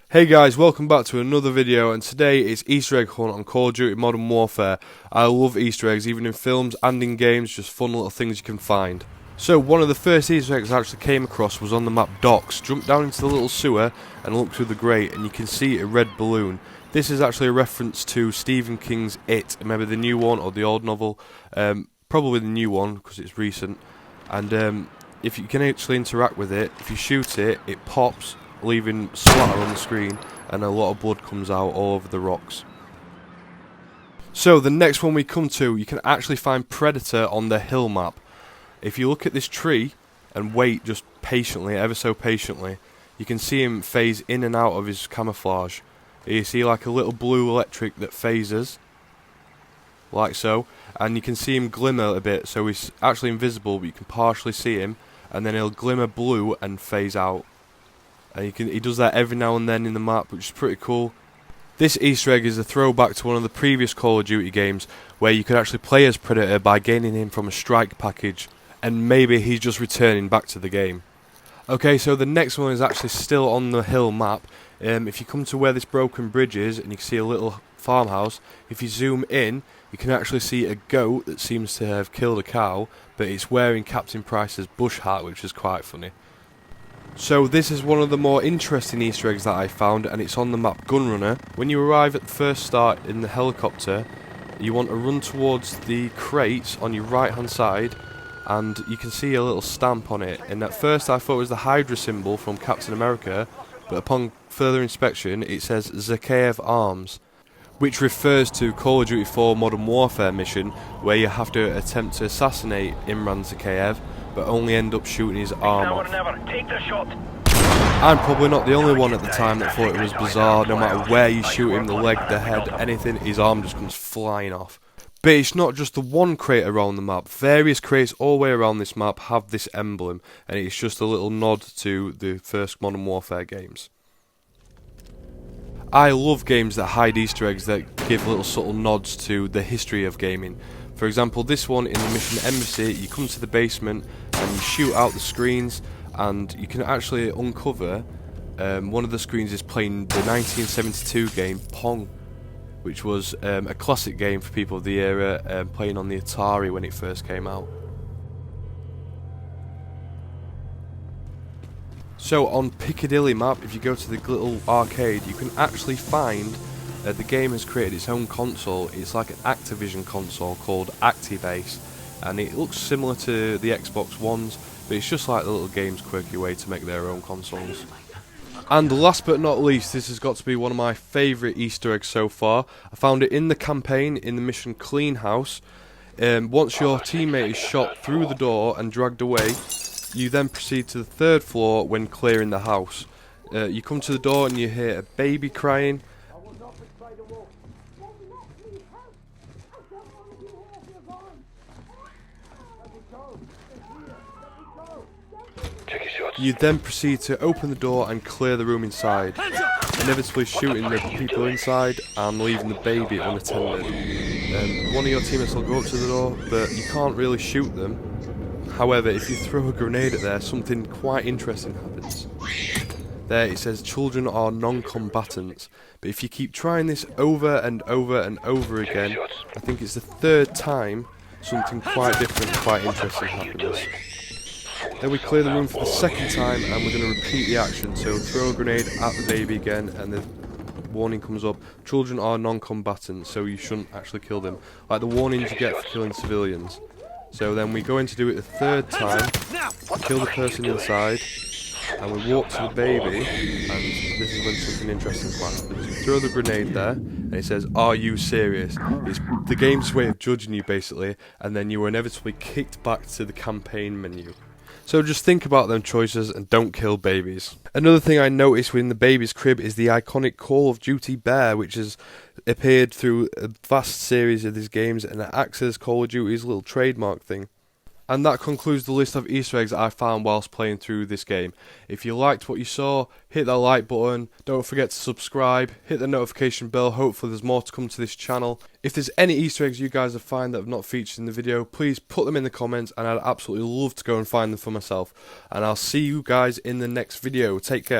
Hey guys, welcome back to another video, and today is Easter egg hunt on Call of Duty Modern Warfare. I love Easter eggs, even in films and in games, just fun little things you can find. So one of the first Easter eggs I actually came across was on the map Docks. Jump down into the little sewer and look through the grate and you can see a red balloon. This is actually a reference to Stephen King's It, maybe the new one or the old novel, probably the new one because it's recent. And if you can actually interact with it, if you shoot it, it pops, leaving splatter on the screen, and a lot of blood comes out all over the rocks. So the next one we come to, you can actually find Predator on the hill map. If you look at this tree and wait just patiently, ever so patiently, you can see him phase in and out of his camouflage. You see like a little blue electric that phases, like so, and you can see him glimmer a bit, so he's actually invisible but you can partially see him, and then he'll glimmer blue and phase out. And he does that every now and then in the map, which is pretty cool. This Easter egg is a throwback to one of the previous Call of Duty games, where you could actually play as Predator by gaining him from a strike package, and maybe he's just returning back to the game. Okay, so the next one is actually still on the hill map. If you come to where this broken bridge is, and you can see a little farmhouse, if you zoom in, you can actually see a goat that seems to have killed a cow, but it's wearing Captain Price's bush hat, which is quite funny. So this is one of the more interesting Easter eggs that I found, and it's on the map Gunrunner. When you arrive at the first start in the helicopter, you want to run towards the crates on your right hand side, and you can see a little stamp on it. And at first I thought it was the Hydra symbol from Captain America, but upon further inspection it says Zakhaev Arms, which refers to Call of Duty 4 Modern Warfare mission, where you have to attempt to assassinate Imran Zakhaev, but only end up shooting his arm off. I'm probably not the only one at the time that thought it was bizarre. No matter where you shoot him, the leg, the head, anything, his arm just comes flying off. But it's not just the one crate around the map. Various crates all the way around this map have this emblem, and it's just a little nod to the first Modern Warfare games. I love games that hide Easter eggs that give little subtle nods to the history of gaming. For example, this one in the Mission Embassy, you come to the basement and you shoot out the screens, and you can actually uncover one of the screens is playing the 1972 game Pong, which was a classic game for people of the era, playing on the Atari when it first came out. So on Piccadilly map, if you go to the little arcade, you can actually find the game has created its own console. It's like an Activision console called Activate, and it looks similar to the Xbox Ones, but it's just like the little game's quirky way to make their own consoles. And last but not least, this has got to be one of my favourite Easter eggs so far. I found it in the campaign in the mission Clean House. Once your teammate is shot through the door and dragged away, you then proceed to the third floor when clearing the house. You come to the door and you hear a baby crying. You then proceed to open the door and clear the room inside, inevitably shooting the people inside and leaving the baby unattended. One of your teammates will go up to the door, but you can't really shoot them. However, if you throw a grenade at there, something quite interesting happens. There it says children are non-combatants, but if you keep trying this over and over and over again, I think it's the third time, something quite different, quite interesting happens. Then we clear the room for the second time, and we're going to repeat the action. So throw a grenade at the baby again, and the warning comes up, children are non-combatants, so you shouldn't actually kill them, like the warnings you get for killing civilians. So then we go in to do it the third time, kill the person inside, and we walk to the baby, and this is when something interesting happens. You throw the grenade there, and it says, "Are you serious?" It's the game's way of judging you basically, and then you are inevitably kicked back to the campaign menu. So just think about them choices and don't kill babies. Another thing I noticed within the baby's crib is the iconic Call of Duty bear, which has appeared through a vast series of these games, and it acts as Call of Duty's little trademark thing. And that concludes the list of Easter eggs that I found whilst playing through this game. If you liked what you saw, hit that like button, don't forget to subscribe, hit the notification bell, hopefully there's more to come to this channel. If there's any Easter eggs you guys have found that have not featured in the video, please put them in the comments, and I'd absolutely love to go and find them for myself. And I'll see you guys in the next video. Take care.